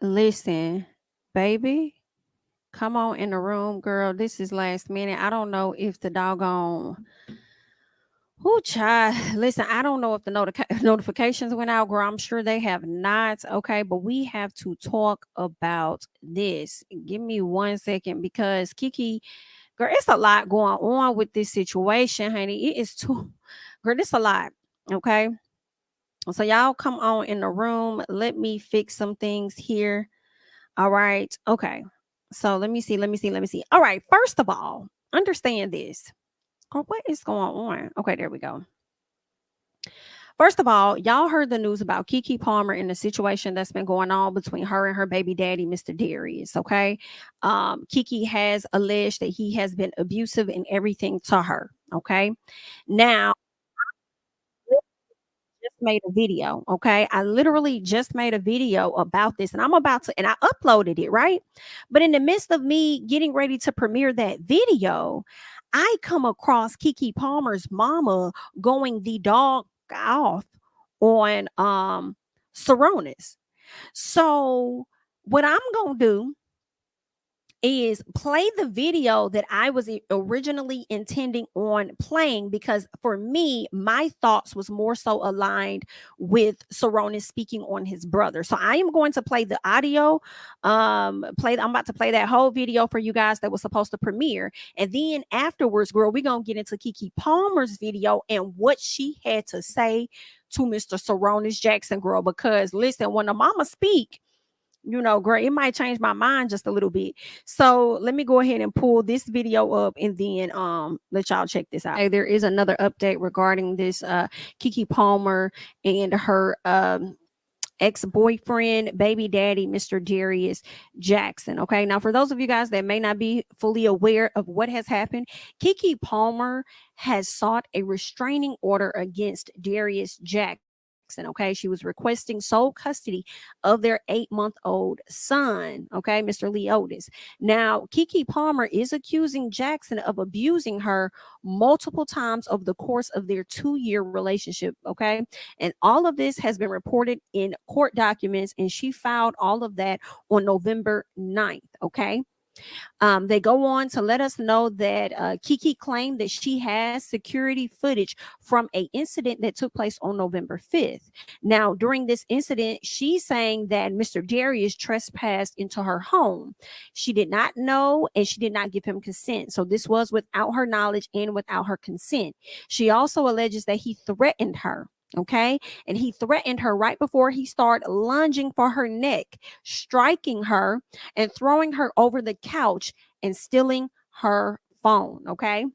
Listen, baby, come on in the room, girl. This is last minute. I don't know if the doggone who child. Listen, I don't know if the notifications went out, girl. I'm sure they have not. Okay, but we have to talk about this. Give me 1 second because Keke, girl, it's a lot going on with this situation, honey. It is too, girl. It's a lot. Okay, so y'all come on in the room. Let me fix some things here. All right. Okay. So let me see. All right. First of all, understand this. Girl, what is going on? Okay, there we go. First of all, y'all heard the news about Keke Palmer and the situation that's been going on between her and her baby daddy, Mr. Darius. Okay. Keke has alleged that he has been abusive and everything to her. Okay. Now, just made a video. Okay. I literally just made a video about this and I'm about to, and I uploaded it, right? But in the midst of me getting ready to premiere that video, I come across Keke Palmer's mama going the dog off on Sarunas. So what I'm gonna do is play the video that I was originally intending on playing because for me, my thoughts was more so aligned with Sarunas speaking on his brother. So I am going to play the audio. I'm about to play that whole video for you guys that was supposed to premiere. And then afterwards, girl, we're gonna get into Keke Palmer's video and what she had to say to Mr. Sarunas Jackson, girl. Because listen, when the mama speak, girl, it might change my mind just a little bit. So let me go ahead and pull this video up and then let y'all check this out. Okay, there is another update regarding this Keke Palmer and her ex-boyfriend, baby daddy, Mr. Darius Jackson. Okay, now for those of you guys that may not be fully aware of what has happened, Keke Palmer has sought a restraining order against Darius Jackson. Okay, she was requesting sole custody of their 8-month-old son. Okay, Mr. Leotis. Now, Keke Palmer is accusing Jackson of abusing her multiple times over the course of their 2-year relationship. Okay, and all of this has been reported in court documents, and she filed all of that on November 9th. Okay. They go on to let us know that Keke claimed that she has security footage from a incident that took place on November 5th. Now, during this incident, she's saying that Mr. Darius trespassed into her home. She did not know and she did not give him consent. So this was without her knowledge and without her consent. She also alleges that he threatened her. Okay. And he threatened her right before he started lunging for her neck, striking her and throwing her over the couch and stealing her phone. Okay.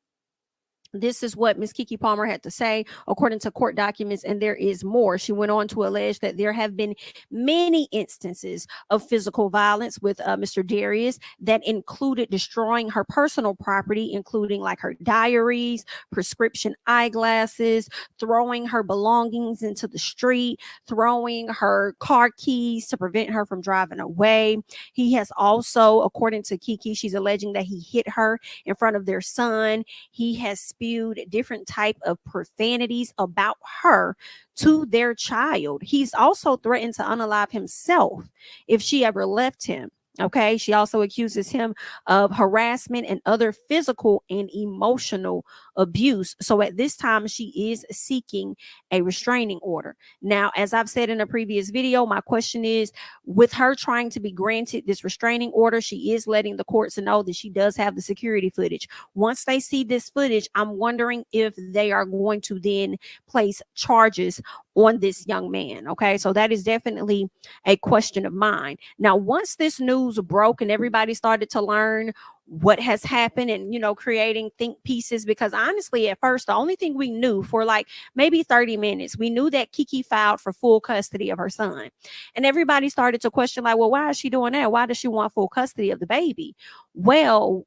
This is what Miss Keke Palmer had to say, according to court documents, and there is more. She went on to allege that there have been many instances of physical violence with Mr. Darius that included destroying her personal property, including like her diaries, prescription eyeglasses, throwing her belongings into the street, throwing her car keys to prevent her from driving away. He has also, according to Keke, she's alleging that he hit her in front of their son. He has spewed different type of profanities about her to their child. He's also threatened to unalive himself if she ever left him. Okay. She also accuses him of harassment and other physical and emotional abuse. So at this time, she is seeking a restraining order. Now, as I've said in a previous video, my question is, with her trying to be granted this restraining order, she is letting the courts know that she does have the security footage. Once they see this footage, I'm wondering if they are going to then place charges on this young man. Okay, so that is definitely a question of mine. Now, once this news broke and everybody started to learn what has happened and creating think pieces, because honestly at first the only thing we knew for like maybe 30 minutes, we knew that Keke filed for full custody of her son, and everybody started to question like, well, why is she doing that? Why does she want full custody of the baby? Well,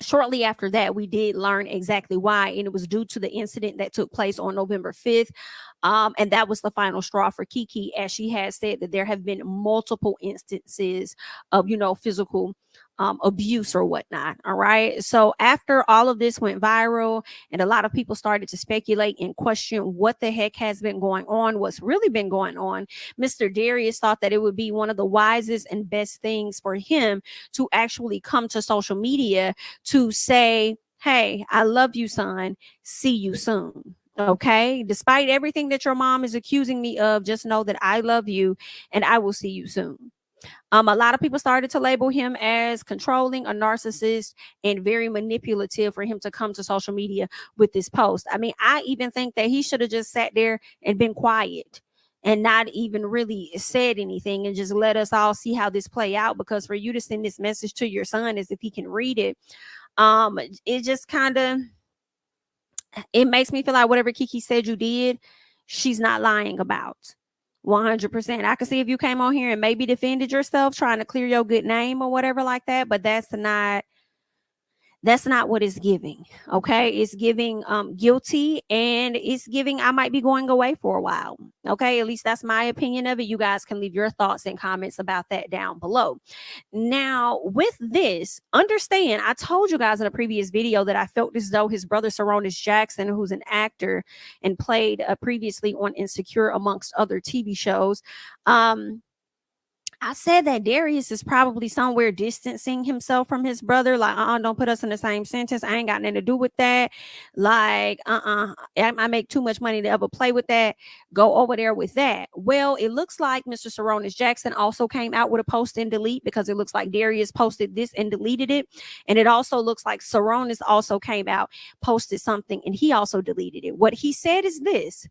shortly after that, we did learn exactly why, and it was due to the incident that took place on November 5th. And that was the final straw for Keke, as she has said that there have been multiple instances of, physical abuse or whatnot. All right. So after all of this went viral and a lot of people started to speculate and question what the heck has been going on, what's really been going on, Mr. Darius thought that it would be one of the wisest and best things for him to actually come to social media to say, hey, I love you, son. See you soon. Okay. Despite everything that your mom is accusing me of, just know that I love you and I will see you soon. A lot of people started to label him as controlling, a narcissist, and very manipulative for him to come to social media with this post. I mean, I even think that he should have just sat there and been quiet and not even really said anything and just let us all see how this play out, because for you to send this message to your son as if he can read it, it just kind of, it makes me feel like whatever Keke said you did, she's not lying about. 100%. I could see if you came on here and maybe defended yourself trying to clear your good name or whatever like that, but that's not what it's giving. Okay, it's giving guilty, and it's giving I might be going away for a while. Okay, at least that's my opinion of it. You guys can leave your thoughts and comments about that down below. Now, with this, understand, I told you guys in a previous video that I felt as though his brother Sarunas Jackson, who's an actor and played previously on Insecure amongst other TV shows, I said that Darius is probably somewhere distancing himself from his brother. Like, don't put us in the same sentence. I ain't got nothing to do with that. Like, I make too much money to ever play with that. Go over there with that. Well, it looks like Mr. Sarunas Jackson also came out with a post and delete, because it looks like Darius posted this and deleted it. And it also looks like Sarunas also came out, posted something, and he also deleted it. What he said is this: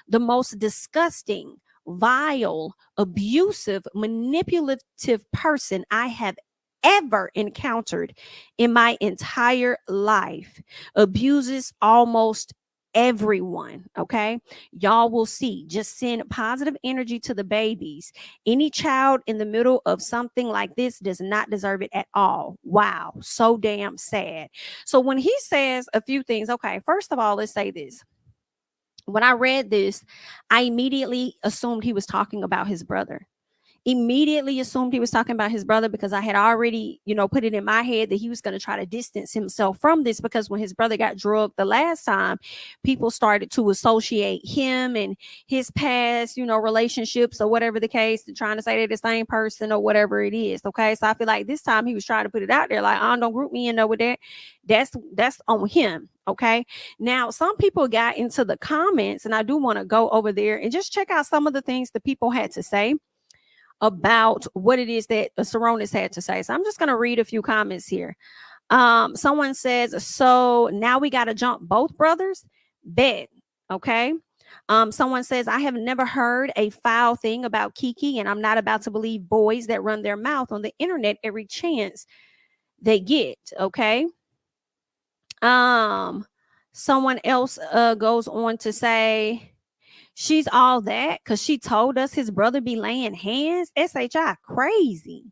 the most disgusting, vile, abusive, manipulative person I have ever encountered in my entire life. Abuses almost everyone. Okay, y'all will see. Just send positive energy to the babies. Any child in the middle of something like this does not deserve it at all. Wow, so damn sad. So when he says a few things, okay, first of all, let's say this. When I read this, I immediately assumed he was talking about his brother. Immediately assumed he was talking about his brother, because I had already, put it in my head that he was going to try to distance himself from this, because when his brother got drugged the last time, people started to associate him and his past, relationships or whatever the case, trying to say they're the same person or whatever it is. Okay. So I feel like this time he was trying to put it out there like, don't group me in there with that. That's on him. Okay. Now, some people got into the comments, and I do want to go over there and just check out some of the things that people had to say about what it is that Sarunas had to say. So I'm just going to read a few comments here. Someone says, so now we got to jump both brothers? Bet. Okay. Someone says, I have never heard a foul thing about Keke, and I'm not about to believe boys that run their mouth on the internet every chance they get. Okay. Someone else goes on to say, she's all that because she told us his brother be laying hands. SHI crazy.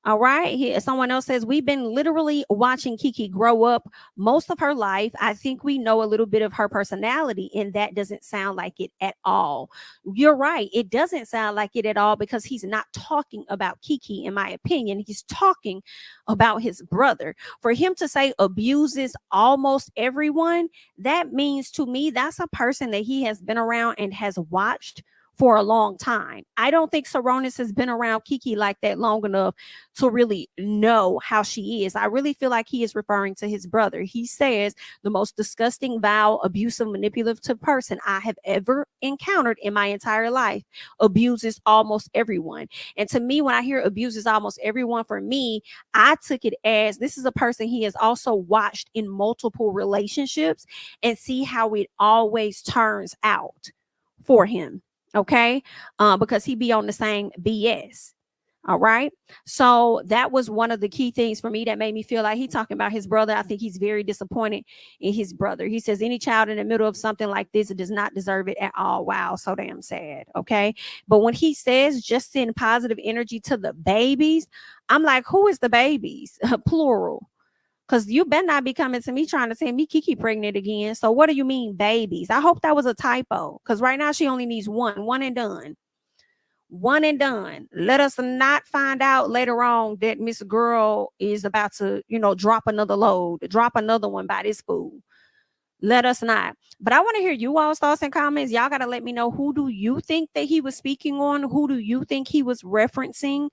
All right. Here, someone else says, we've been literally watching Keke grow up most of her life. I think we know a little bit of her personality, and that doesn't sound like it at all. You're right. It doesn't sound like it at all, because he's not talking about Keke, in my opinion. He's talking about his brother. For him to say abuses almost everyone, that means to me that's a person that he has been around and has watched for a long time. I don't think Sarunas has been around Keke like that long enough to really know how she is. I really feel like he is referring to his brother. He says the most disgusting, vile, abusive, manipulative person I have ever encountered in my entire life abuses almost everyone. And to me, when I hear abuses almost everyone, for me, I took it as this is a person he has also watched in multiple relationships and see how it always turns out for him. Okay. Because he be on the same BS. All right. So that was one of the key things for me that made me feel like he talking about his brother. I think he's very disappointed in his brother. He says any child in the middle of something like this does not deserve it at all. Wow. So damn sad. Okay. But when he says just send positive energy to the babies, I'm like, who is the babies? Plural. Because you better not be coming to me trying to say me Keke pregnant again. So what do you mean babies? I hope that was a typo, because right now she only needs one and done. One and done. Let us not find out later on that Miss Girl is about to, drop another load, drop another one by this fool. Let us not. But I want to hear you all's thoughts and comments. Y'all got to let me know, who do you think that he was speaking on? Who do you think he was referencing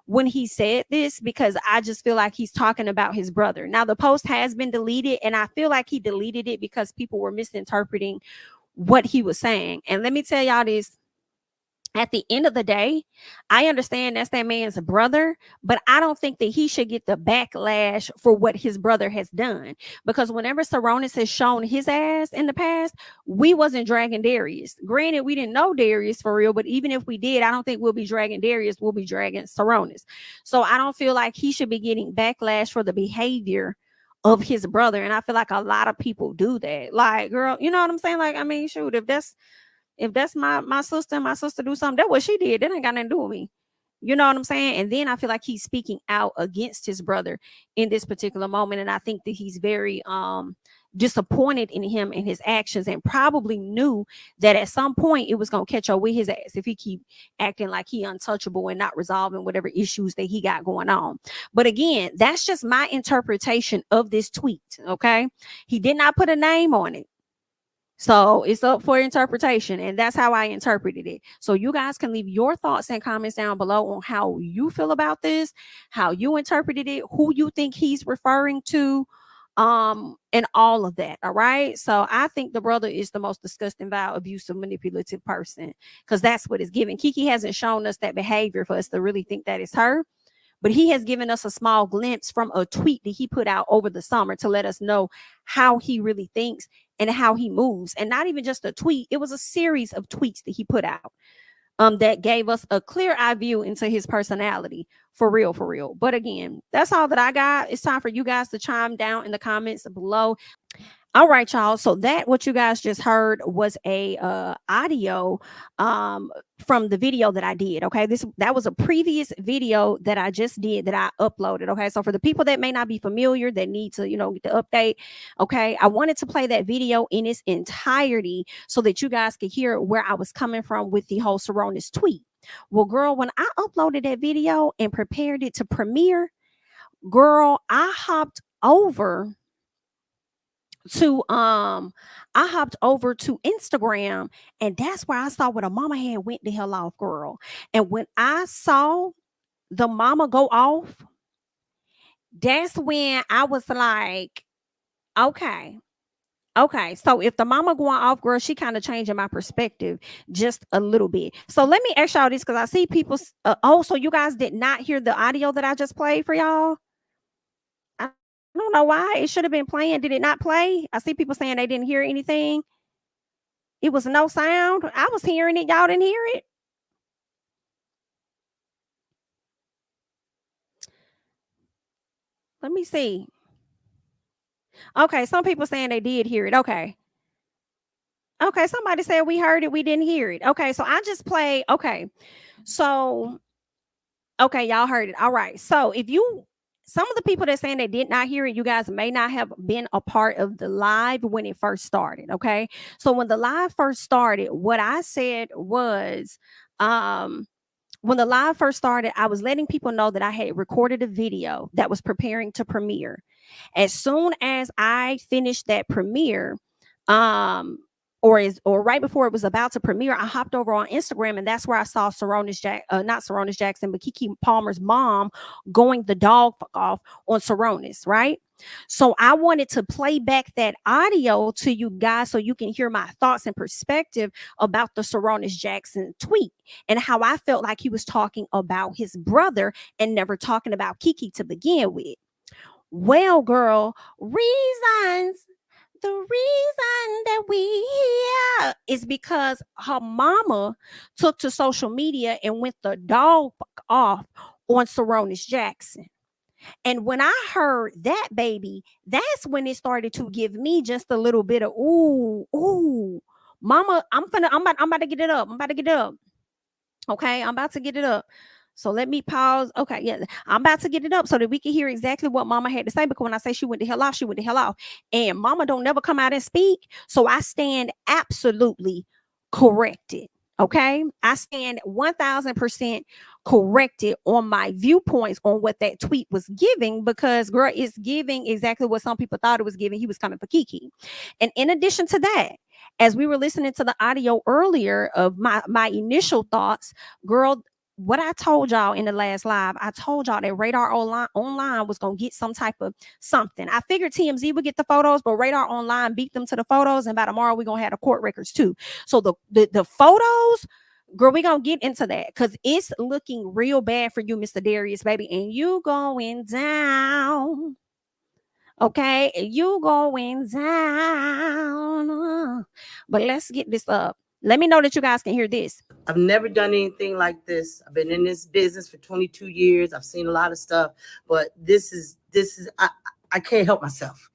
when he said this? Because I just feel like he's talking about his brother. Now, the post has been deleted, and I feel like he deleted it because people were misinterpreting what he was saying. And let me tell y'all this. At the end of the day, I understand that's that man's brother, but I don't think that he should get the backlash for what his brother has done. Because whenever Sarunas has shown his ass in the past, we wasn't dragging Darius. Granted, we didn't know Darius for real, but even if we did, I don't think we'll be dragging Darius. We'll be dragging Sarunas. So I don't feel like he should be getting backlash for the behavior of his brother. And I feel like a lot of people do that. Like, girl, you know what I'm saying? Like, I mean, shoot, if that's my sister and my sister do something, that's what she did. That ain't got nothing to do with me. You know what I'm saying? And then I feel like he's speaking out against his brother in this particular moment. And I think that he's very disappointed in him and his actions, and probably knew that at some point it was going to catch up with his ass if he keep acting like he untouchable and not resolving whatever issues that he got going on. But again, that's just my interpretation of this tweet. Okay. He did not put a name on it. So it's up for interpretation, and that's how I interpreted it. So you guys can leave your thoughts and comments down below on how you feel about this, how you interpreted it, who you think he's referring to, and all of that. All right. So I think the brother is the most disgusting, vile, abusive, manipulative person, because that's what it's given. Keke hasn't shown us that behavior for us to really think that it's her. But he has given us a small glimpse from a tweet that he put out over the summer to let us know how he really thinks and how he moves. And not even just a tweet, it was a series of tweets that he put out that gave us a clear eye view into his personality. For real, for real. But again, that's all that I got. It's time for you guys to chime down in the comments below. All right, y'all. So that what you guys just heard was a audio from the video that I did. Okay, that was a previous video that I just did that I uploaded. Okay, so for the people that may not be familiar, that need to get the update. Okay, I wanted to play that video in its entirety so that you guys could hear where I was coming from with the whole Sarunas tweet. Well, girl, when I uploaded that video and prepared it to premiere, girl, I hopped over to Instagram, and that's where I saw where the mama had went the hell off, girl. And when I saw the mama go off, that's when I was like, okay, so if the mama going off, girl, she kind of changing my perspective just a little bit. So let me ask y'all this, because I see people so you guys did not hear the audio that I just played for y'all? I don't know why. It should have been playing. Did it not play? I see people saying they didn't hear anything. It was no sound. I was hearing it. Y'all didn't hear it? Let me see. Okay, some people saying they did hear it. Okay, somebody said we heard it. We didn't hear it. Okay, so I just played. Okay, so, okay, y'all heard it. All right. So some of the people that saying they did not hear it, you guys may not have been a part of the live when it first started. Okay. So when the live first started, what I said was, when the live first started, I was letting people know that I had recorded a video that was preparing to premiere. As soon as I finished that premiere, or right before it was about to premiere, I hopped over on Instagram, and that's where I saw not Sarunas Jackson, but Keke Palmer's mom going the dog fuck off on Sarunas, right? So I wanted to play back that audio to you guys so you can hear my thoughts and perspective about the Sarunas Jackson tweet and how I felt like he was talking about his brother and never talking about Keke to begin with. Well, girl, the reason that we here is because her mama took to social media and went the dog off on Sarunas Jackson. And when I heard that, baby, that's when it started to give me just a little bit of ooh, mama, I'm about to get it up. Okay, I'm about to get it up. So let me pause. Okay, yeah, I'm about to get it up so that we can hear exactly what mama had to say. Because when I say she went the hell off, she went the hell off. And mama don't never come out and speak. So I stand absolutely corrected. Okay, I stand 1000% corrected on my viewpoints on what that tweet was giving, because girl, it's giving exactly what some people thought it was giving. He was coming for Keke. And in addition to that, as we were listening to the audio earlier of my initial thoughts, girl, what I told y'all in the last live, I told y'all that Radar Online was gonna get some type of something. I figured TMZ would get the photos, but Radar Online beat them to the photos, and by tomorrow we're gonna have the court records too. So the photos, girl, we gonna get into that because it's looking real bad for you, Mr. Darius, baby, and you going down. Okay, you going down. But let's get this up. Let me know that you guys can hear this. I've never done anything like this. I've been in this business for 22 years. I've seen a lot of stuff, but this is I can't help myself.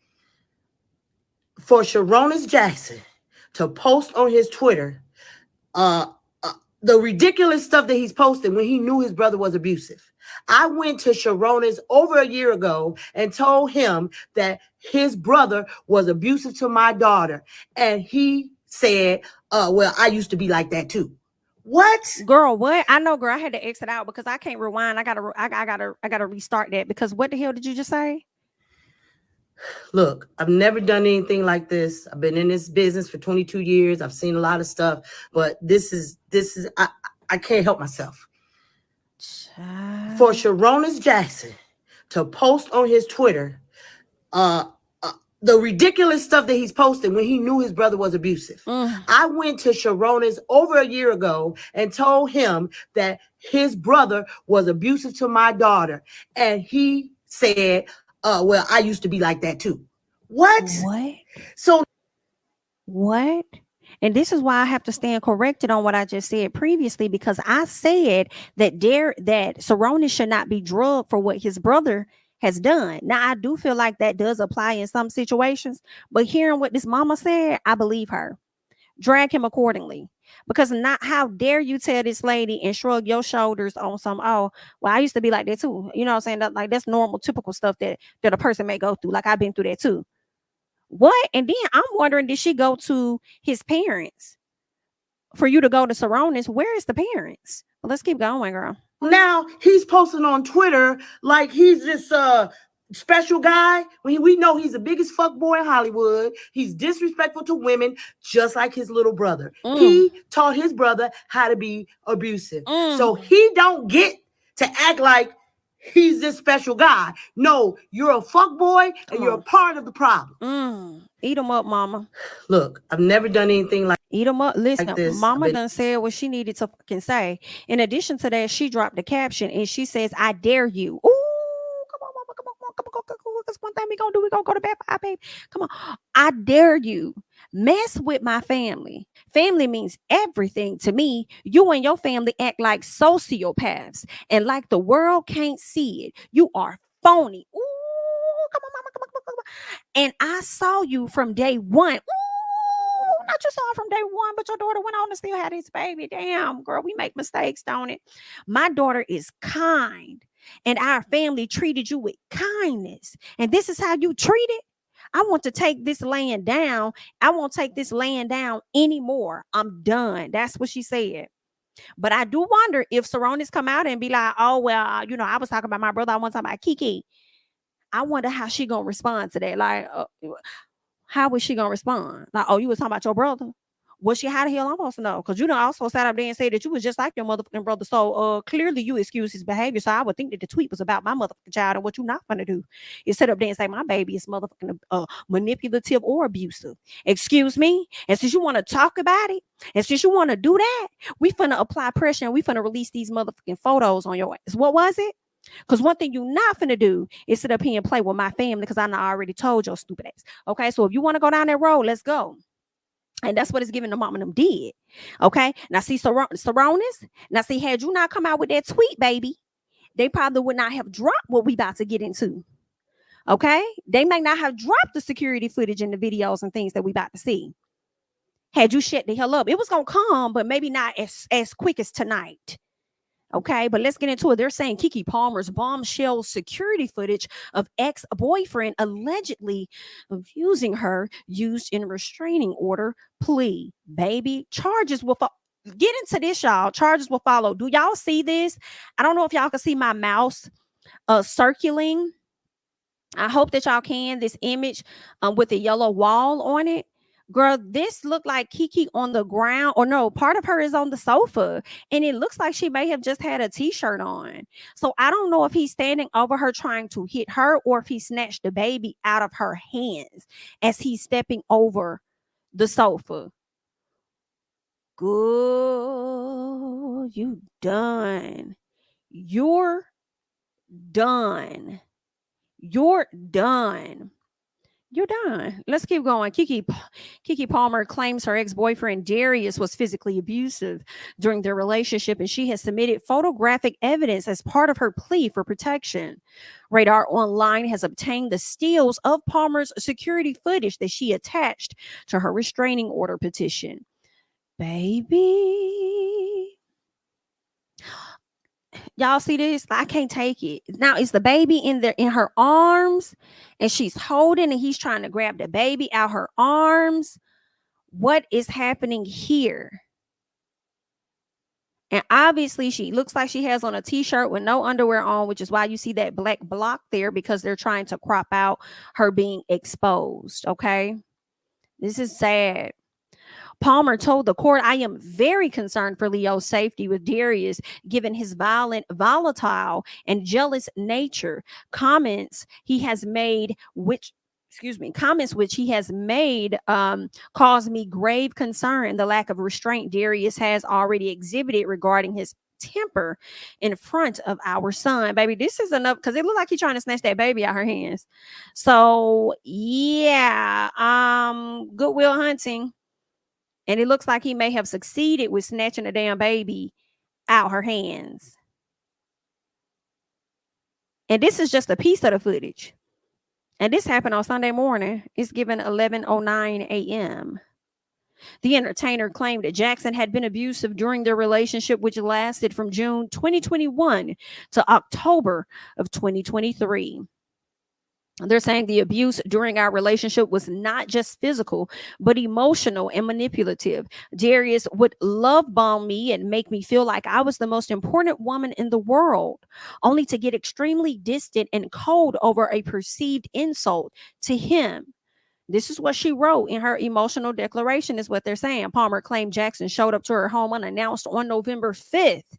For Sarunas Jackson to post on his Twitter the ridiculous stuff that he's posted when he knew his brother was abusive. I went to Sarunas over a year ago and told him that his brother was abusive to my daughter. And he said, well, I used to be like that too. What? Girl, what? I know, girl, I had to exit out because I can't rewind. I gotta restart that, because what the hell did you just say? Look, I've never done anything like this. I've been in this business for 22 years. I've seen a lot of stuff, but this is I can't help myself. Child. For Sarunas Jackson to post on his Twitter the ridiculous stuff that he's posted when he knew his brother was abusive. I went to Sarunas over a year ago and told him that his brother was abusive to my daughter. And he said, well, I used to be like that too. What? So what? And this is why I have to stand corrected on what I just said previously, because I said that Sarunas should not be drugged for what his brother has done. Now, I do feel like that does apply in some situations, but hearing what this mama said, I believe her. Drag him accordingly. Because not, how dare you tell this lady and shrug your shoulders on some, oh, well, I used to be like that too. You know what I'm saying? That, like, that's normal, typical stuff that a person may go through. Like, I've been through that too. What? And then I'm wondering, did she go to his parents? For you to go to Sarunas, where is the parents? Well, let's keep going, girl. Now he's posting on Twitter like he's this special guy when we know he's the biggest fuck boy in Hollywood. He's disrespectful to women, just like his little brother. He taught his brother how to be abusive. So he don't get to act like he's this special guy. No, you're a fuck boy and you're a part of the problem. Eat him up, mama. Look, I've never done anything like eat them up. Listen, like this. Mama done said what she needed to fucking say. In addition to that, she dropped the caption and she says, I dare you. Ooh, come on, mama, come on. That's one thing we gonna do. We gonna go to bed for our baby. Come on. I dare you. Mess with my family. Family means everything to me. You and your family act like sociopaths and like the world can't see it. You are phony. Ooh, come on, mama, come on. And I saw you from day one. Ooh, not just saw from day one, but your daughter went on to still have this baby. Damn, girl, we make mistakes, don't it? My daughter is kind, and our family treated you with kindness. And this is how you treat it? I want to take this land down. I won't take this land down anymore. I'm done. That's what she said. But I do wonder if Sarunas come out and be like, oh, well, you know, I was talking about my brother. I want to talk about Keke. I wonder how she going to respond to that. Like, how was she going to respond? Like, oh, you was talking about your brother? Well, how the hell I'm supposed to know? Because you know, I also sat up there and said that you was just like your motherfucking brother. So clearly you excuse his behavior. So I would think that the tweet was about my motherfucking child, and what you not going to do is sit up there and say my baby is motherfucking manipulative or abusive. Excuse me? And since you want to talk about it, and since you want to do that, we finna apply pressure and we finna release these motherfucking photos on your ass. What was it? Because one thing you're not finna do is sit up here and play with my family, because I already told your stupid ass. Okay, so if you want to go down that road, let's go. And that's what it's giving the mom and them did. Okay. Now see, Sarunas. Now see, had you not come out with that tweet, baby, they probably would not have dropped what we about to get into. Okay. They may not have dropped the security footage and the videos and things that we about to see. Had you shut the hell up, it was gonna come, but maybe not as quick as tonight. Okay, but let's get into it. They're saying Keke Palmer's bombshell security footage of ex-boyfriend allegedly abusing her used in restraining order plea. Baby, charges will fall. get into this, y'all. Charges will follow. Do y'all see this? I don't know if y'all can see my mouse circling. I hope that y'all can. This image with the yellow wall on it. Girl, this looked like Keke on the ground, or no, part of her is on the sofa, and it looks like she may have just had a t-shirt on. So I don't know if he's standing over her trying to hit her, or if he snatched the baby out of her hands as he's stepping over the sofa. Good, you done. You're done. You're done. You're done. Let's keep going. Keke Palmer claims her ex-boyfriend Darius was physically abusive during their relationship, and she has submitted photographic evidence as part of her plea for protection. Radar Online has obtained the stills of Palmer's security footage that she attached to her restraining order petition. Baby. Y'all see this? I can't take it. Now it's the baby in her arms, and she's holding, and he's trying to grab the baby out her arms. What is happening here? And obviously she looks like she has on a t-shirt with no underwear on, which is why you see that black block there, because they're trying to crop out her being exposed. Okay, this is sad. Palmer told the court, "I am very concerned for Leo's safety with Darius, given his violent, volatile, and jealous nature." Comments he has made, which he has made cause me grave concern. The lack of restraint Darius has already exhibited regarding his temper in front of our son. Baby, this is enough, because it looked like he's trying to snatch that baby out her hands. So yeah, Goodwill Hunting. And it looks like he may have succeeded with snatching a damn baby out her hands. And this is just a piece of the footage. And this happened on Sunday morning. It's given 11:09 a.m. The entertainer claimed that Jackson had been abusive during their relationship, which lasted from June 2021 to October of 2023. They're saying the abuse during our relationship was not just physical, but emotional and manipulative. Darius would love bomb me and make me feel like I was the most important woman in the world, only to get extremely distant and cold over a perceived insult to him. This is what she wrote in her emotional declaration, is what they're saying. Palmer claimed Jackson showed up to her home unannounced on November 5th.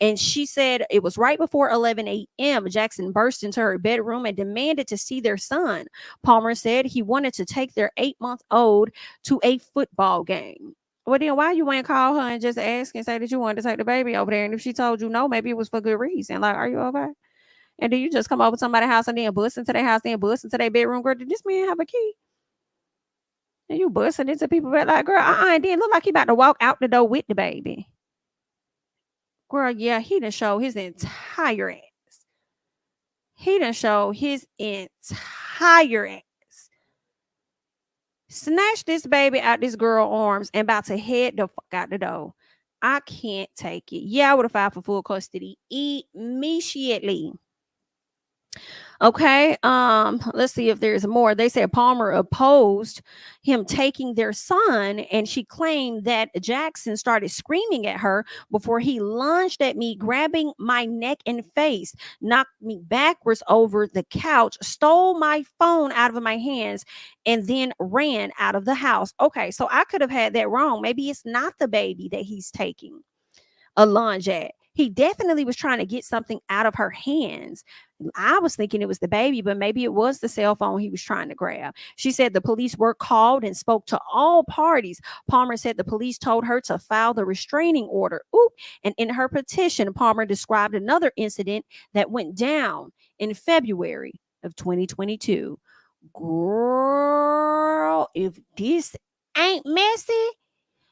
And she said it was right before 11 a.m. Jackson burst into her bedroom and demanded to see their son. Palmer said he wanted to take their 8-month-old to a football game. Well, then why you ain't call her and just ask and say that you wanted to take the baby over there? And if she told you no, maybe it was for good reason. Like, are you okay? And then you just come over to somebody's house and then bust into their house, then bust into their bedroom. Girl, did this man have a key? And you busting into people, but like, girl, and then look like he about to walk out the door with the baby. Girl, yeah, he done show his entire ass. He done show his entire ass. Snatch this baby out this girl's arms and about to head the fuck out the door. I can't take it. Yeah, I would have filed for full custody immediately. Okay, let's see if there's more. They said Palmer opposed him taking their son, and she claimed that Jackson started screaming at her before he lunged at me, grabbing my neck and face, knocked me backwards over the couch, stole my phone out of my hands, and then ran out of the house. Okay, so I could have had that wrong. Maybe it's not the baby that he's taking a lunge at. He definitely was trying to get something out of her hands. I was thinking it was the baby, but maybe it was the cell phone he was trying to grab. She said the police were called and spoke to all parties. Palmer said the police told her to file the restraining order. Ooh, and in her petition, Palmer described another incident that went down in February of 2022. Girl, if this ain't messy,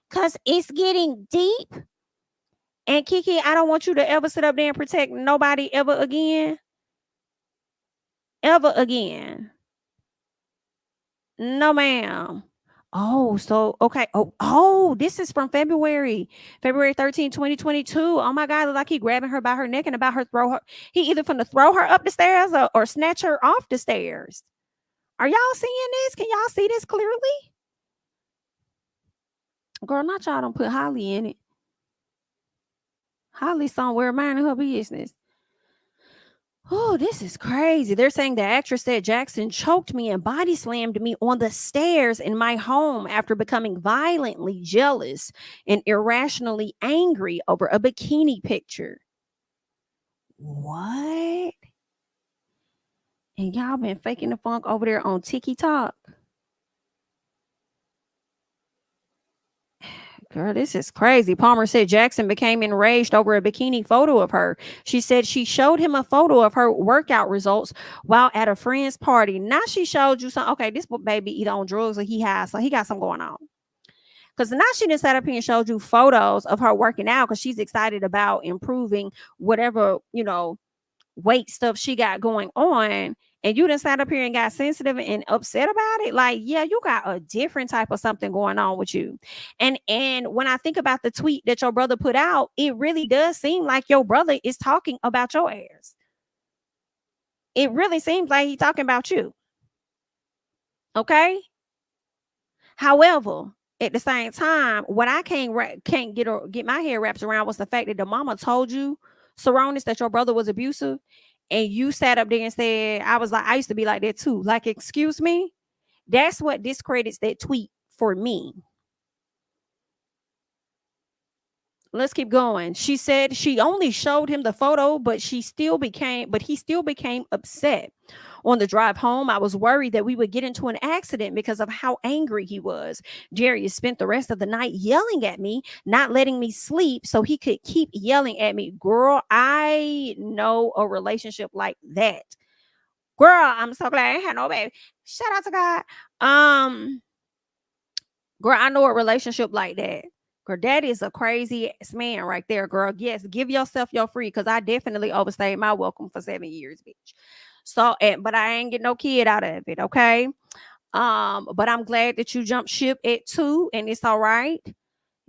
because it's getting deep. And Keke, I don't want you to ever sit up there and protect nobody ever again. Ever again. No, ma'am. Oh, so okay. Oh, this is from February 13, 2022. Oh my God, like he grabbing her by her neck and about her throw her. He either finna throw her up the stairs or snatch her off the stairs. Are y'all seeing this? Can y'all see this clearly? Girl, not y'all don't put Holly in it. Holly somewhere minding her business. Oh, this is crazy. They're saying the actress said Jackson choked me and body slammed me on the stairs in my home after becoming violently jealous and irrationally angry over a bikini picture. What? And y'all been faking the funk over there on TikTok. Girl, this is crazy. Palmer said Jackson became enraged over a bikini photo of her. She said she showed him a photo of her workout results while at a friend's party. Now she showed you something. Okay, this baby either on drugs or he got something going on. Because now she just sat up here and showed you photos of her working out because she's excited about improving whatever, weight stuff she got going on. And you done sat up here and got sensitive and upset about it. Like, yeah, you got a different type of something going on with you. And when I think about the tweet that your brother put out, it really does seem like your brother is talking about your ass. It really seems like he's talking about you. Okay. However, at the same time, what I can't get my head wrapped around was the fact that the mama told you, Sarunas, that your brother was abusive, and you sat up there and said, I used to be like that too. Like, excuse me? That's what discredits that tweet for me. Let's keep going. She said she only showed him the photo, but he still became upset. On the drive home, I was worried that we would get into an accident because of how angry he was. Jerry spent the rest of the night yelling at me, not letting me sleep so he could keep yelling at me. Girl, I know a relationship like that. Girl, I'm so glad I ain't had no baby. Shout out to God. Girl, I know a relationship like that. Girl, that is a crazy ass man right there, girl. Yes, give yourself your free, because I definitely overstayed my welcome for 7 years, bitch. So, but I ain't get no kid out of it, okay? But I'm glad that you jumped ship at 2, and it's all right.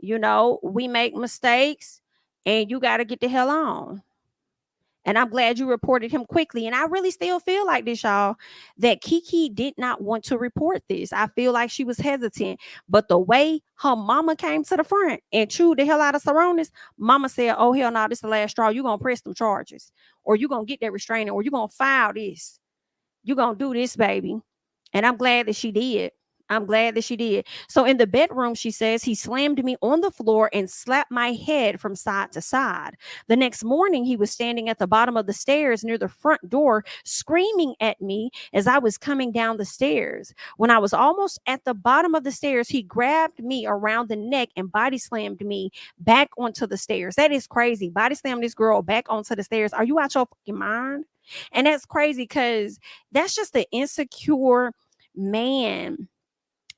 We make mistakes, and you got to get the hell on. And I'm glad you reported him quickly. And I really still feel like this, y'all, that Keke did not want to report this. I feel like she was hesitant. But the way her mama came to the front and chewed the hell out of Sarunas, mama said, oh, hell no, this is the last straw. You're going to press them charges, or you're going to get that restraining, or you're going to file this. You're going to do this, baby. And I'm glad that she did. So in the bedroom, she says, he slammed me on the floor and slapped my head from side to side. The next morning, he was standing at the bottom of the stairs near the front door, screaming at me as I was coming down the stairs. When I was almost at the bottom of the stairs, he grabbed me around the neck and body slammed me back onto the stairs. That is crazy. Body slammed this girl back onto the stairs. Are you out your fucking mind? And that's crazy, because that's just an insecure man.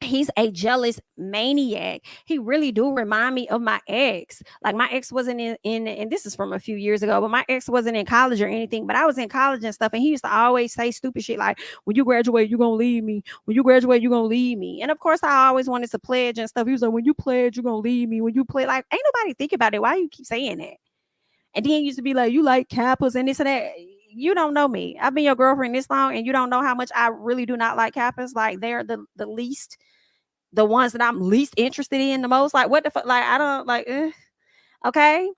He's a jealous maniac. He really do remind me of my ex. Like, my ex wasn't in and this is from a few years ago, but my ex wasn't in college or anything, but I was in college and stuff. And he used to always say stupid shit like, when you graduate, you're going to leave me. When you graduate, you're going to leave me. And of course, I always wanted to pledge and stuff. He was like, when you pledge, you're going to leave me. When you pledge, like, ain't nobody think about it. Why you keep saying that? And then he used to be like, you like Kappas and this and that. You don't know me. I've been your girlfriend this long, and you don't know how much I really do not like Kappas. Like, they're the least, the ones that I'm least interested in the most. Like, what the fuck? Like, I don't like, okay?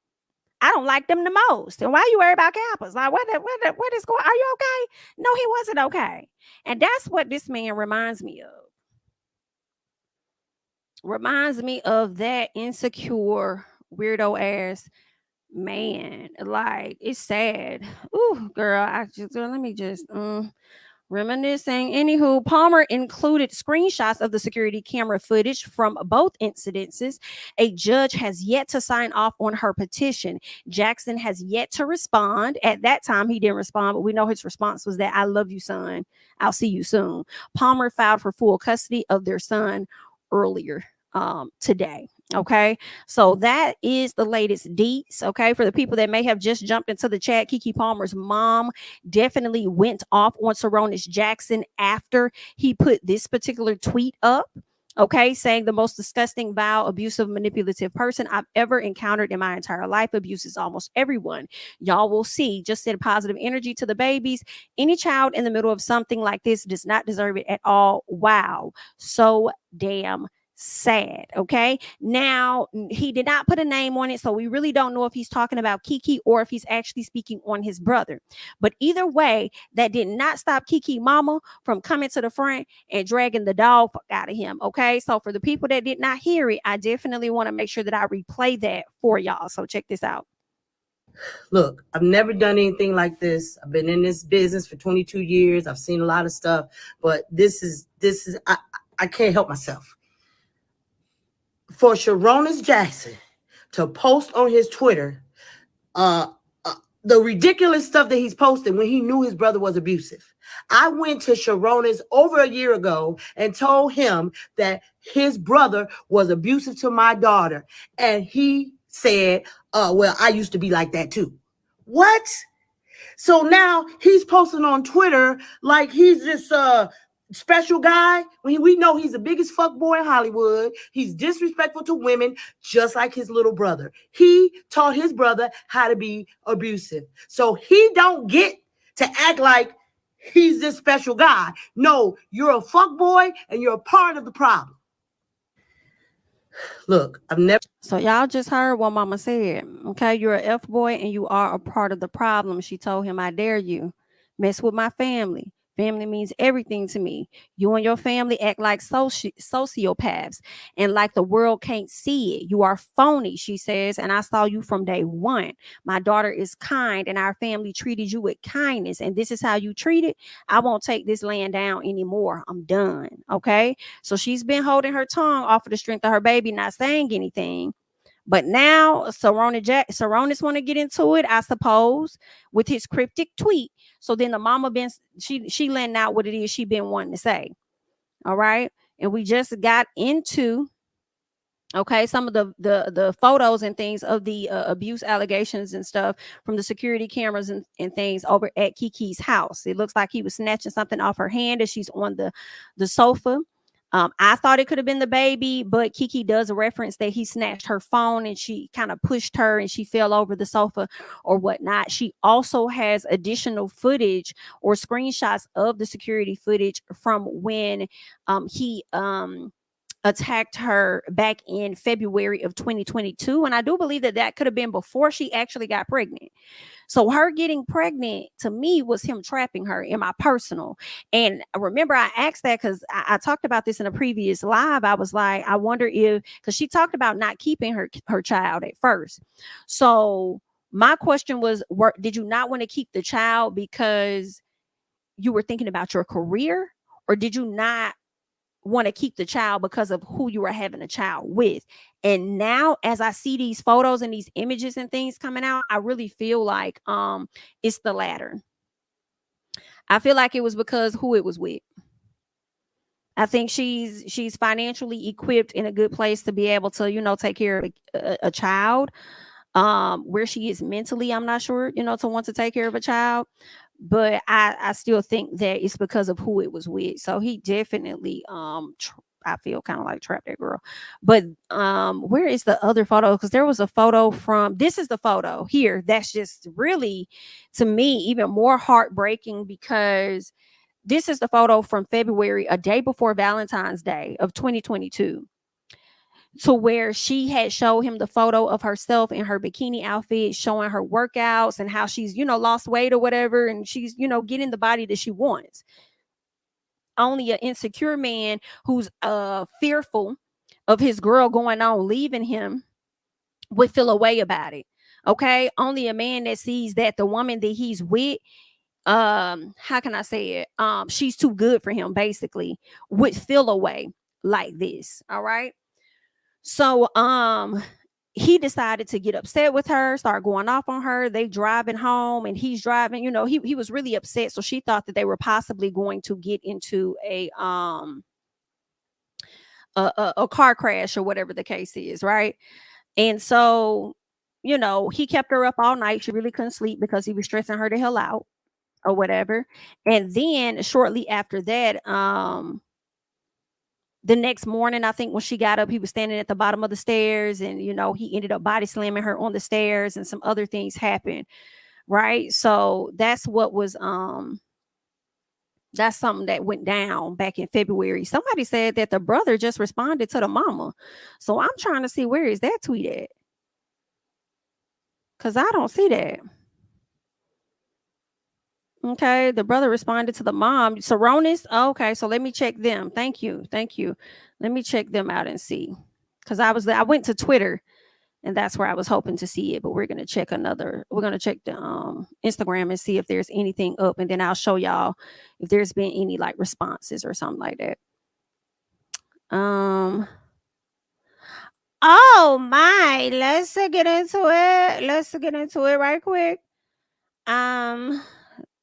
I don't like them the most. And why you worry about Kappas? Like, what is going, are you okay? No, he wasn't okay. And that's what this man reminds me of. Reminds me of that insecure, weirdo ass man. Like, it's sad. Ooh, girl, let me just reminiscing. Anywho, Palmer included screenshots of the security camera footage from both incidences. A judge has yet to sign off on her petition. Jackson has yet to respond. At that time, he didn't respond, but we know his response was that, I love you, son. I'll see you soon. Palmer filed for full custody of their son earlier today. Okay, so that is the latest deets. Okay, for the people that may have just jumped into the chat, Keke Palmer's mom definitely went off on Sarunas Jackson after he put this particular tweet up. Okay, saying the most disgusting, vile, abusive, manipulative person I've ever encountered in my entire life. Abuses almost everyone. Y'all will see. Just send positive energy to the babies. Any child in the middle of something like this does not deserve it at all. Wow, so damn Sad. Okay. Now, he did not put a name on it, so we really don't know if he's talking about Keke or if he's actually speaking on his brother. But either way, that did not stop Keke mama from coming to the front and dragging the dog out of him. Okay. So for the people that did not hear it, I definitely want to make sure that I replay that for y'all. So check this out. Look, I've never done anything like this. I've been in this business for 22 years. I've seen a lot of stuff, but this is I can't help myself. For Sarunas Jackson to post on his Twitter uh, the ridiculous stuff that he's posting when he knew his brother was abusive. I went to Sarunas over a year ago and told him that his brother was abusive to my daughter. And he said, well, I used to be like that too. What? So now he's posting on Twitter like he's this special guy when we know he's the biggest fuck boy in Hollywood. He's disrespectful to women, just like his little brother. He taught his brother how to be abusive. So he don't get to act like he's this special guy. No, you're a fuck boy and you're a part of the problem. Look, I've never. So y'all just heard what mama said. Okay, you're a F boy and you are a part of the problem. She told him, I dare you. Mess with my family. Family means everything to me. You and your family act like sociopaths and like the world can't see it. You are phony, she says, and I saw you from day one. My daughter is kind and our family treated you with kindness, and this is how you treat it. I won't take this laying down anymore. I'm done. Okay. So she's been holding her tongue off of the strength of her baby, not saying anything. But now Sarunas want to get into it, I suppose, with his cryptic tweet. So then the mama been she letting out what it is she been wanting to say. All right. And we just got into some of the photos and things of the abuse allegations and stuff from the security cameras and things over at Keke's house. It looks like he was snatching something off her hand as she's on the sofa. I thought it could have been the baby, but Keke does a reference that he snatched her phone and she kind of pushed her and she fell over the sofa or whatnot. She also has additional footage or screenshots of the security footage from when he attacked her back in February of 2022. And I do believe that could have been before she actually got pregnant. So her getting pregnant to me was him trapping her in my personal. And remember, I asked that because I talked about this in a previous live. I was like, I wonder if, because she talked about not keeping her child at first. So my question was, did you not want to keep the child because you were thinking about your career? Or did you not want to keep the child because of who you were having a child with? And now as I see these photos and these images and things coming out, I really feel like it's the latter. I feel like it was because who it was with. I think she's financially equipped in a good place to be able to, take care of a child. Where she is mentally, I'm not sure, to want to take care of a child. But I still think that it's because of who it was with. So he definitely I feel kind of like trapped that girl. But where is the other photo? Because there was a photo this is the photo here that's just really, to me, even more heartbreaking, because this is the photo from February, a day before Valentine's Day of 2022. To where she had showed him the photo of herself in her bikini outfit, showing her workouts and how she's, lost weight or whatever. And she's, getting the body that she wants. Only an insecure man who's fearful of his girl going on, leaving him, would feel a way about it. Okay. Only a man that sees that the woman that he's with, how can I say it? She's too good for him, basically, would feel a way like this. All right. So he decided to get upset with her, start going off on her. They driving home and he's driving, he was really upset. So she thought that they were possibly going to get into a car crash or whatever the case is, right? And so, he kept her up all night. She really couldn't sleep because he was stressing her the hell out or whatever. And then shortly after that, the next morning, I think when she got up, he was standing at the bottom of the stairs and, he ended up body slamming her on the stairs and some other things happened. Right. So that's what was That's something that went down back in February. Somebody said that the brother just responded to the mama. So I'm trying to see, where is that tweet at? Because I don't see that. Okay, the brother responded to the mom. Sarunas. Okay, so let me check them. Thank you. Let me check them out and see. Because I went to Twitter, and that's where I was hoping to see it. But we're gonna check the Instagram and see if there's anything up, and then I'll show y'all if there's been any like responses or something like that. Oh my, let's get into it. Let's get into it right quick.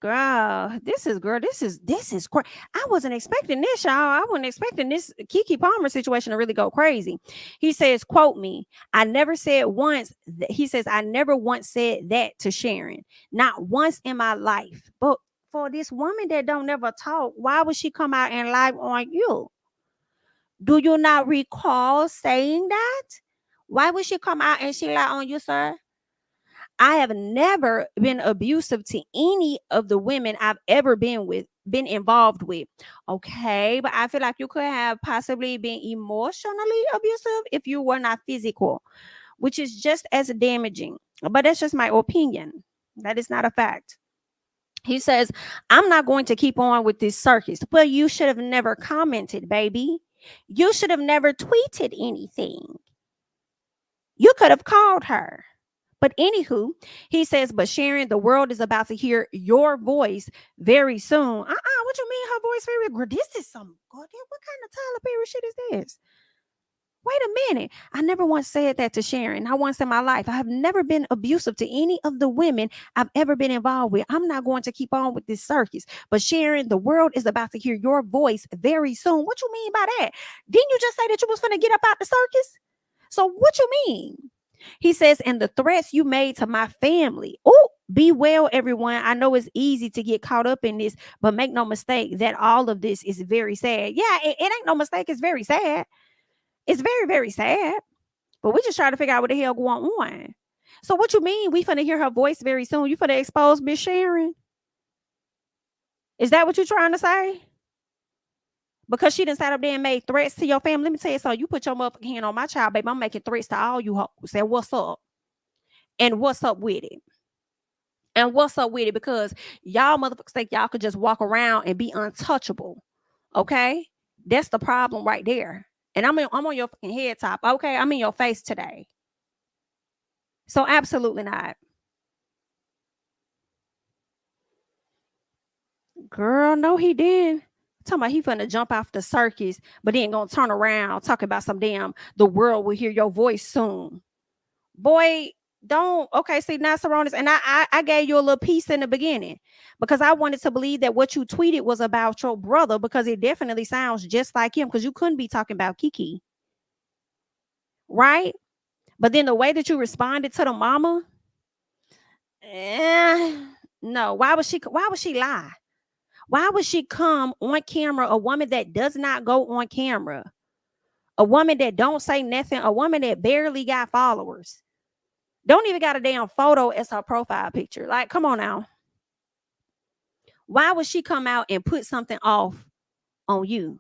Girl, this is great. I wasn't expecting this, y'all. I wasn't expecting this Keke Palmer situation to really go crazy. He says, quote me, I never said once. He says, I never once said that to Sharon. Not once in my life. But for this woman that don't never talk, why would she come out and lie on you? Do you not recall saying that? Why would she come out and she lie on you, sir? I have never been abusive to any of the women I've ever been involved with. Okay, but I feel like you could have possibly been emotionally abusive if you were not physical, which is just as damaging. But that's just my opinion. That is not a fact. He says, I'm not going to keep on with this circus. Well, you should have never commented, baby. You should have never tweeted anything. You could have called her. But anywho, he says, but Sharon, the world is about to hear your voice very soon. What you mean her voice very good? This is some good. What kind of Tyler Perry shit is this? Wait a minute. I never once said that to Sharon. Not once in my life. I have never been abusive to any of the women I've ever been involved with. I'm not going to keep on with this circus. But Sharon, the world is about to hear your voice very soon. What you mean by that? Didn't you just say that you was going to get up out the circus? So what you mean? He says, and the threats you made to my family. Oh, be well, everyone. I know it's easy to get caught up in this, but make no mistake that all of this is very sad. Yeah, it ain't no mistake. It's very sad. It's very, very sad. But we just try to figure out what the hell going on. So what you mean we finna hear her voice very soon? You finna expose Miss Sharon? Is that what you're trying to say? Because she done sat up there and made threats to your family. Let me tell you something. You put your motherfucking hand on my child, baby. I'm making threats to all you hoes. Say, what's up? And what's up with it? And what's up with it? Because y'all motherfuckers think y'all could just walk around and be untouchable. Okay? That's the problem right there. And I'm on your fucking head top. Okay? I'm in your face today. So absolutely not. Girl, no, he didn't. Talking about he finna jump off the circus, but then gonna turn around talking about some damn the world will hear your voice soon. Boy, don't. Okay, see now, Sarunas, and I gave you a little piece in the beginning because I wanted to believe that what you tweeted was about your brother because it definitely sounds just like him because you couldn't be talking about Keke, right? But then the way that you responded to the mama, no. Why would she lie? Why would she come on camera, a woman that does not go on camera, a woman that don't say nothing, a woman that barely got followers, don't even got a damn photo as her profile picture? Like, come on now. Why would she come out and put something off on you?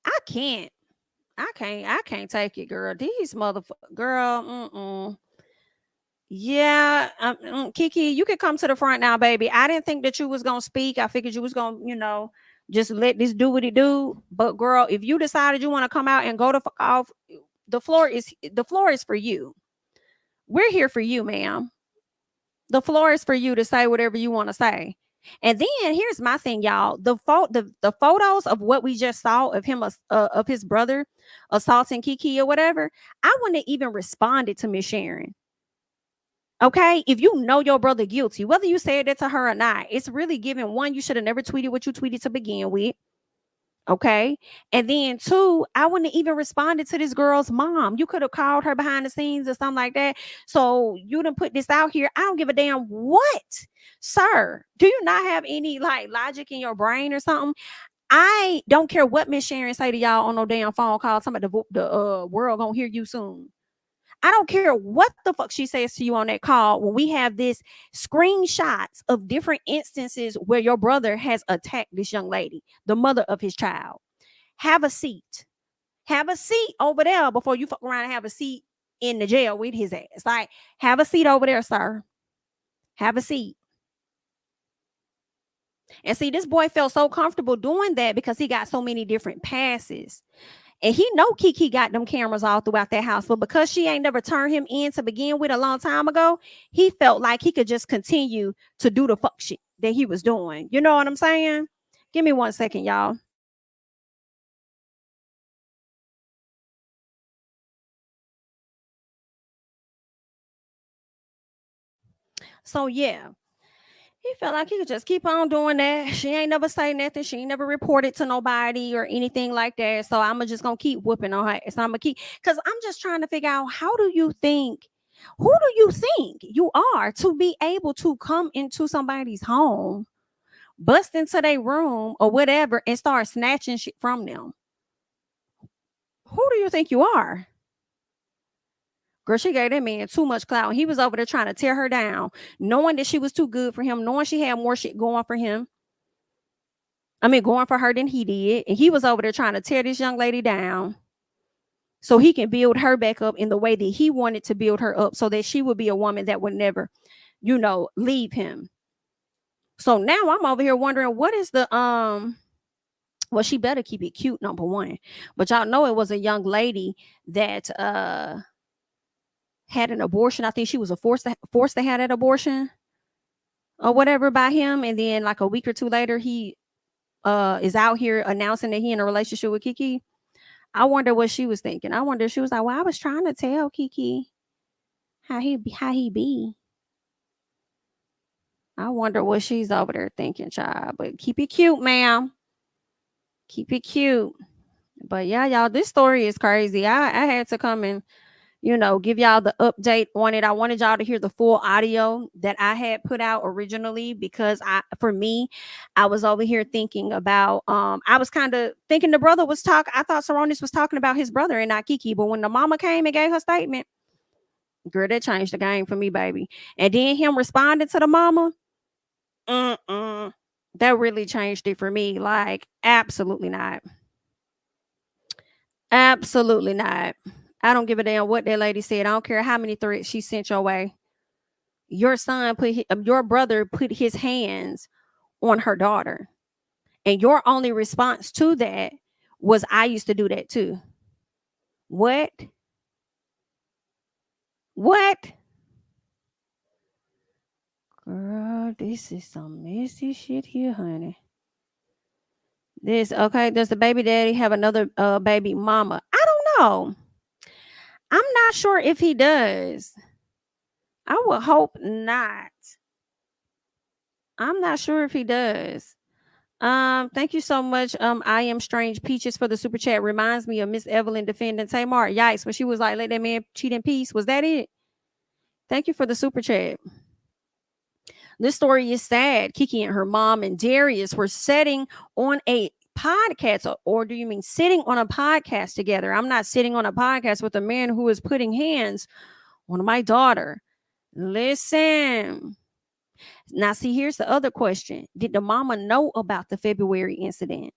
I can't take it, girl. These motherfuckers, girl. Yeah, Keke, you can come to the front now, baby. I didn't think that you was gonna speak. I figured you was gonna, just let this do what it do. But girl, if you decided you want to come out and go to fuck off, the floor is for you. We're here for you, ma'am. The floor is for you to say whatever you want to say. And then here's my thing, y'all. The photos of what we just saw of him, of his brother assaulting Keke or whatever, I wouldn't have even responded to Miss Sharon. Okay, if you know your brother guilty, whether you said that to her or not, it's really giving. One, you should have never tweeted what you tweeted to begin with. Okay, and then two, I wouldn't have even responded to this girl's mom. You could have called her behind the scenes or something like that. So you didn't put this out here. I don't give a damn what, sir. Do you not have any like logic in your brain or something? I don't care what Miss Sharon say to y'all on no damn phone call. Somebody the world gonna hear you soon. I don't care what the fuck she says to you on that call when we have this screenshots of different instances where your brother has attacked this young lady, the mother of his child. Have a seat. Have a seat over there before you fuck around and have a seat in the jail with his ass. Like, have a seat over there, sir. Have a seat. And see, this boy felt so comfortable doing that because he got so many different passes. And he know Keke got them cameras all throughout that house. But because she ain't never turned him in to begin with a long time ago, he felt like he could just continue to do the fuck shit that he was doing. You know what I'm saying? Give me 1 second, y'all. So yeah, he felt like he could just keep on doing that. She ain't never say nothing. She ain't never reported to nobody or anything like that. So I'm just gonna keep whooping on her. So I'm gonna keep, because I'm just trying to figure out, how do you think, who do you think you are to be able to come into somebody's home, bust into their room or whatever, and start snatching shit from them? Who do you think you are? Girl, she gave that man too much clout. He was over there trying to tear her down, knowing that she was too good for him, knowing she had more shit going for him. I mean, going for her than he did. And he was over there trying to tear this young lady down so he can build her back up in the way that he wanted to build her up, so that she would be a woman that would never, leave him. So now I'm over here wondering, what is the well, she better keep it cute, number one. But y'all know it was a young lady that had an abortion. I think she was forced to have that abortion or whatever by him. And then like a week or two later, he is out here announcing that he in a relationship with Keke. I wonder what she was thinking. I wonder if she was like, well, I was trying to tell Keke how he be. I wonder what she's over there thinking, child. But keep it cute, ma'am. Keep it cute. But yeah, y'all, this story is crazy. I had to come and give y'all the update on it. I wanted y'all to hear the full audio that I had put out originally, because for me, I was over here thinking about, I was kind of thinking the brother was talking. I thought Sarunas was talking about his brother and not Keke. But when the mama came and gave her statement, girl, that changed the game for me, baby. And then him responding to the mama, that really changed it for me. Like, absolutely not. Absolutely not. I don't give a damn what that lady said. I don't care how many threats she sent your way. Your your brother put his hands on her daughter, and your only response to that was, I used to do that too. What? Girl, this is some messy shit here, honey. Does the baby daddy have another baby mama? I don't know. I'm not sure if he does. I would hope not. I'm not sure if he does. Thank you so much. I am Strange Peaches for the super chat. Reminds me of Miss Evelyn defending Tamar. Yikes, when she was like, let that man cheat in peace. Was that it? Thank you for the super chat. This story is sad. Keke and her mom and Darius were sitting on a podcast, or do you mean sitting on a podcast together? I'm not sitting on a podcast with a man who is putting hands on my daughter. Listen. Now, see, here's the other question. Did the mama know about the February incident?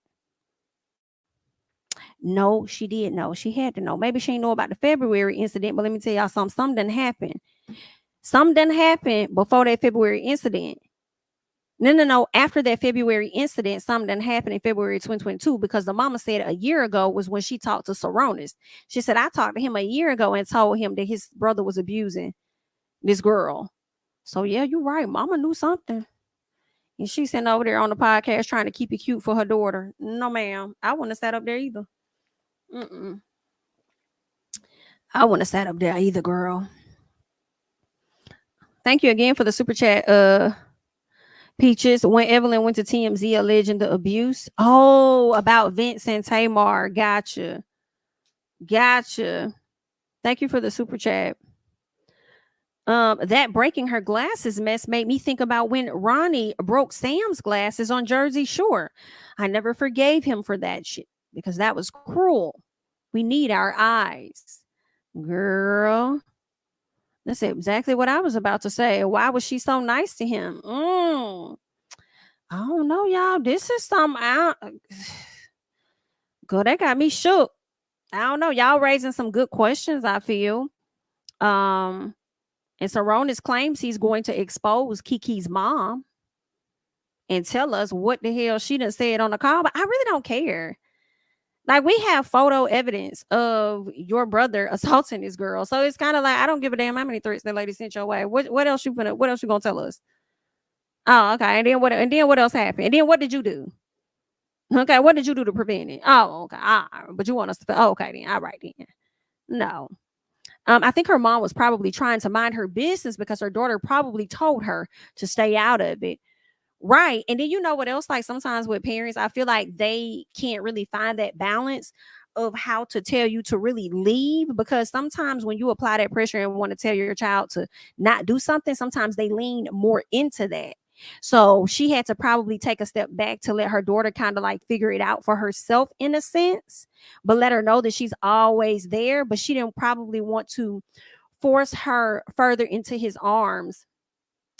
No, she did know. She had to know. Maybe she didn't know about the February incident, but let me tell y'all something. Something didn't happen. Something didn't happen before that February incident. No. After that February incident, something didn't happen in February 2022, because the mama said a year ago was when she talked to Sarunas. She said, I talked to him a year ago and told him that his brother was abusing this girl. So yeah, you're right. Mama knew something. And she's sitting over there on the podcast trying to keep it cute for her daughter. No, ma'am. I wouldn't have sat up there either. I wouldn't have sat up there either, girl. Thank you again for the super chat, Peaches. When Evelyn went to TMZ alleging the abuse. Oh, about Vince and Tamar. Gotcha. Thank you for the super chat. That breaking her glasses mess made me think about when Ronnie broke Sam's glasses on Jersey Shore. I never forgave him for that shit, because that was cruel. We need our eyes. Girl, That's exactly what I was about to say. Why was she so nice to him? I don't know, y'all. This is something girl, that got me shook. I don't know. Y'all raising some good questions, I feel. Um, and Sarunas claims he's going to expose Keke's mom and tell us what the hell she done said on the call, but I really don't care. Like, we have photo evidence of your brother assaulting this girl. So it's kind of like, I don't give a damn how many threats that lady sent your way. What else you gonna tell us? Oh, okay. And then what else happened? And then what did you do? Okay, what did you do to prevent it? Oh, okay. But you want us to, oh, okay, then. All right, then. No. I think her mom was probably trying to mind her business because her daughter probably told her to stay out of it. Right. And then you know what else? Like, sometimes with parents, I feel like they can't really find that balance of how to tell you to really leave, because sometimes when you apply that pressure and want to tell your child to not do something, sometimes they lean more into that. So she had to probably take a step back to let her daughter kind of like figure it out for herself in a sense, but let her know that she's always there. But she didn't probably want to force her further into his arms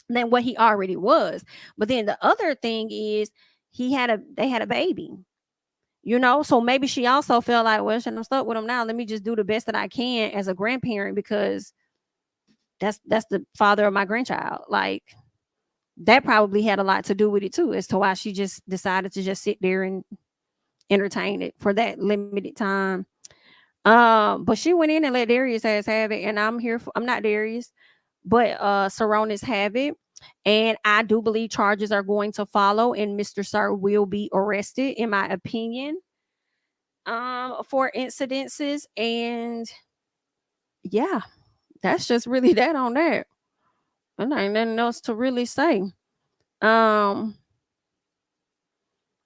than what he already was. But then the other thing is, they had a baby, so maybe she also felt like, well, shit, I'm stuck with him now, let me just do the best that I can as a grandparent, because that's the father of my grandchild. Like, that probably had a lot to do with it too, as to why she just decided to just sit there and entertain it for that limited time. But she went in and let Darius ass have it, and I'm not Darius, but Sarunas have it. And I do believe charges are going to follow, and Mr. Sir will be arrested, in my opinion, for incidences. And yeah, that's just really that on that. And ain't nothing else to really say. Um,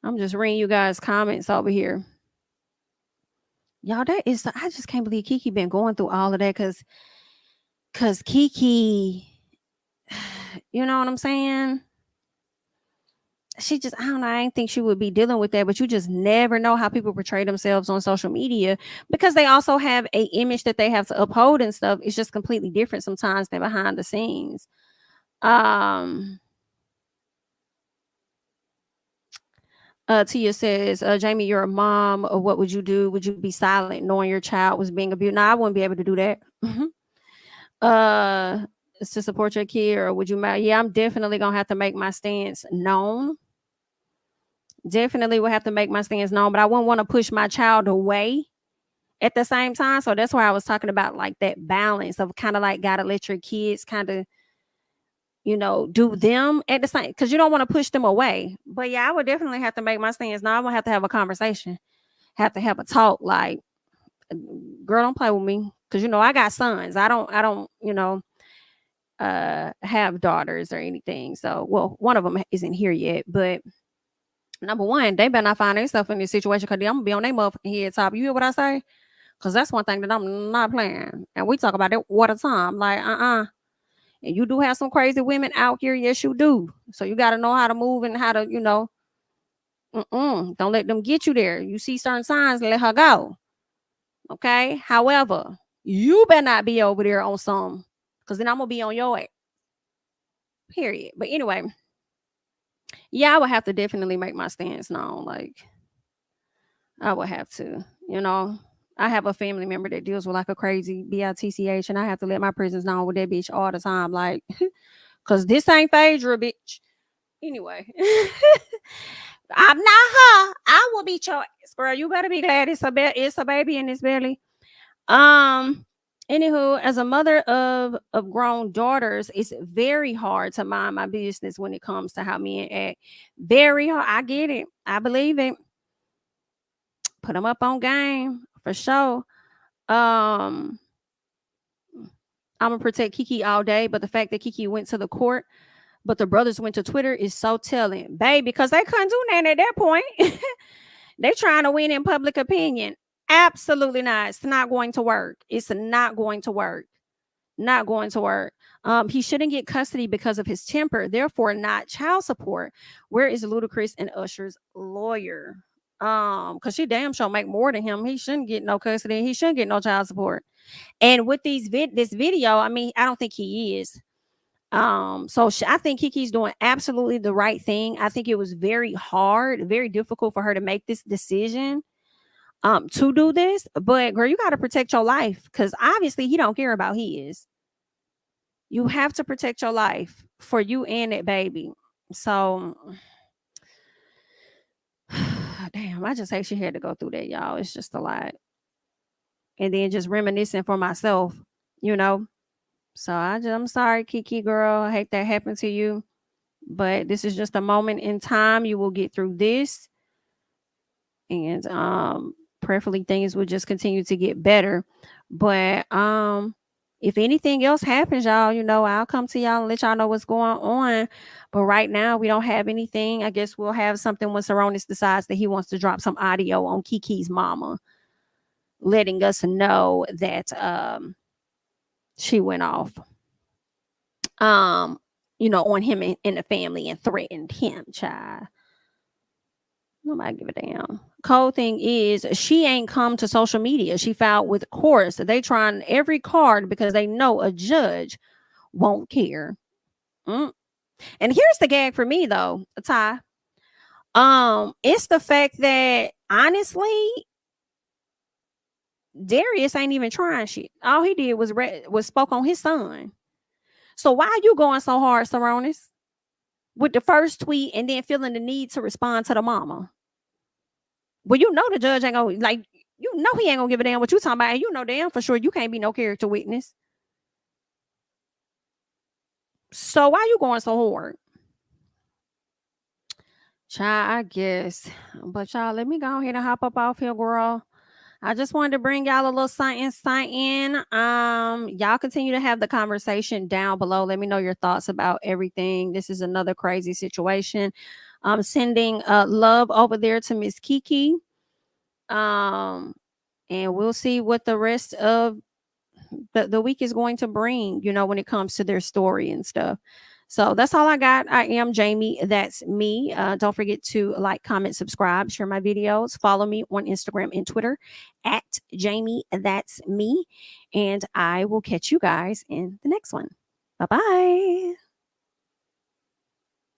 I'm just reading you guys' comments over here. Y'all, I just can't believe Keke been going through all of that, cause Keke, you know what I'm saying? She just, I don't know, I didn't think she would be dealing with that, but you just never know how people portray themselves on social media, because they also have a image that they have to uphold and stuff. It's just completely different sometimes than behind the scenes. Tia says, Jami, you're a mom. What would you do? Would you be silent knowing your child was being abused? No, I wouldn't be able to do that. To support your kid, or would you marry? Yeah, I'm definitely gonna have to make my stance known. Definitely will have to make my stance known, but I wouldn't want to push my child away at the same time. So that's why I was talking about like that balance of kind of like gotta let your kids kind of, do them at the same, because you don't want to push them away. But yeah, I would definitely have to make my stance. Now I'm gonna have to have a conversation, have to have a talk. Like, girl, don't play with me, because I got sons. I don't have daughters or anything. So, well, one of them isn't here yet, but number one, they better not find themselves in this situation, because I'm gonna be on their motherfucking head top. You hear what I say? Because that's one thing that I'm not playing. And we talk about it all the time. Like, and you do have some crazy women out here. Yes, you do. So you got to know how to move and how to, don't let them get you there. You see certain signs, let her go. Okay. However, you better not be over there on some, because then I'm going to be on your ass. Period. But anyway, yeah, I would have to definitely make my stance known. Like, I would have to, I have a family member that deals with like a crazy bitch, and I have to let my presence known with that bitch all the time. Like, because this ain't Phaedra, bitch. Anyway, I'm not her. I will beat your ass, girl. You better be glad it's a baby in this belly. Anywho, as a mother of grown daughters, it's very hard to mind my business when it comes to how men act. Very hard. I get it. I believe it. Put them up on game for sure. I'm gonna protect Keke all day, but the fact that Keke went to the court, but the brothers went to Twitter is so telling, babe, because they couldn't do nothing at that point. They trying to win in public opinion. Absolutely not. It's not going to work. It's not going to work. Not going to work. He shouldn't get custody because of his temper, therefore not child support. Where is Ludacris and Usher's lawyer? Because she damn sure make more than him. He shouldn't get no custody. He shouldn't get no child support. And with this video, I mean, I don't think he is. So I think Kiki's doing absolutely the right thing. I think it was very hard, very difficult for her to make this decision to do this. But girl, you got to protect your life, because obviously he don't care about his. You have to protect your life for you and that baby. So damn, I just hate she had to go through that, y'all. It's just a lot. And then just reminiscing for myself, you know. So I'm sorry, Kiki girl. I hate that happened to you. But this is just a moment in time. You will get through this. And prayerfully things will just continue to get better. But if anything else happens, y'all, you know, I'll come to y'all and let y'all know what's going on. But right now, we don't have anything. I guess we'll have something when Sarunas decides that he wants to drop some audio on Kiki's mama, letting us know that she went off, you know, on him and the family and threatened him, child. Nobody give a damn. Cold thing is, she ain't come to social media. She filed with courts. They trying every card because they know a judge won't care. And here's the gag for me though, Ty. It's the fact that honestly, Darius ain't even trying shit. All he did was spoke on his son. So why are you going so hard, Sarunas, with the first tweet and then feeling the need to respond to the mama? Well, you know the judge ain't gonna, like, you know he ain't gonna give a damn what you talking about, and you know damn for sure you can't be no character witness. So why you going so hard? Child, I guess. But y'all, let me go ahead and hop up off here, girl. I just wanted to bring y'all a little something. Y'all continue to have the conversation down below. Let me know your thoughts about everything. This is another crazy situation. I'm sending love over there to Miss Keke. And we'll see what the rest of the week is going to bring, you know, when it comes to their story and stuff. So that's all I got. I am Jami. That's me. Don't forget to like, comment, subscribe, share my videos. Follow me on Instagram and Twitter at Jami. That's me. And I will catch you guys in the next one. Bye-bye.